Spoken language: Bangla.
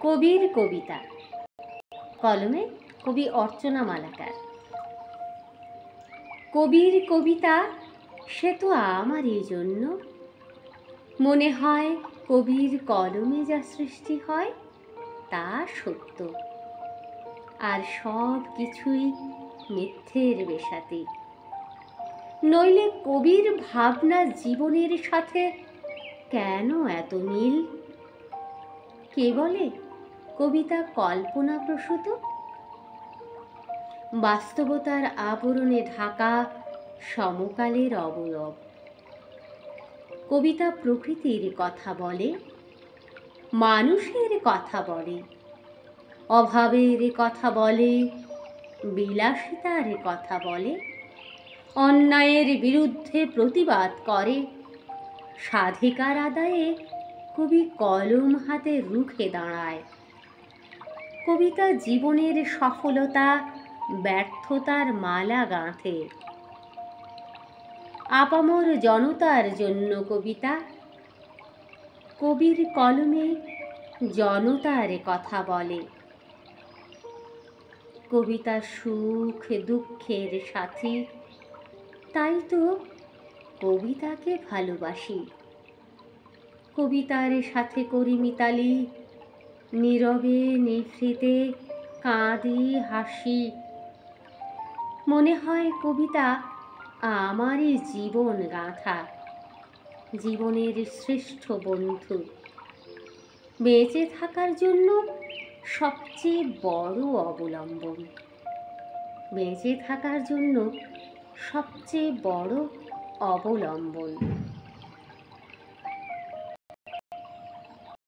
কবির কবিতা, কলমে কবি অর্চনা মালাকার। কবির কবিতা সে তো আমারই জন্য, মনে হয় কবির কলমে যা সৃষ্টি হয় তা সত্য, আর সব কিছুই মিথ্যের বেশাতি। নইলে কবির ভাবনা জীবনের সাথে কেন এত মিল? কে বলে কবিতা কল্পনা প্রসূত? বাস্তবতার আবরণে ঢাকা সমকালের অবয়ব। কবিতা প্রকৃতির কথা বলে, মানুষের কথা বলে, অভাবের কথা বলে, বিলাসিতার কথা বলে, অন্যায়ের বিরুদ্ধে প্রতিবাদ করে। স্বাধিকার আদায়ে কবি কলম হাতে রুখে দাঁড়ায়। কবিতা জীবনের সফলতা ব্যর্থতার মালা গাঁথে। আপামর জনতার জন্য কবিতা, কবির কলমে জনতার কথা বলে। কবিতা সুখ দুঃখের সাথী, তাই তো কবিতাকে ভালোবাসি। কবিতার সাথে করি মিতালি, নীরবে নিভৃতে কাঁদি হাসি। মনে হয় কবিতা আমারই জীবন গাঁথা, জীবনের শ্রেষ্ঠ বন্ধু, বেঁচে থাকার জন্য সবচেয়ে বড় অবলম্বন। বেঁচে থাকার জন্য সবচেয়ে বড় অবলম্বন।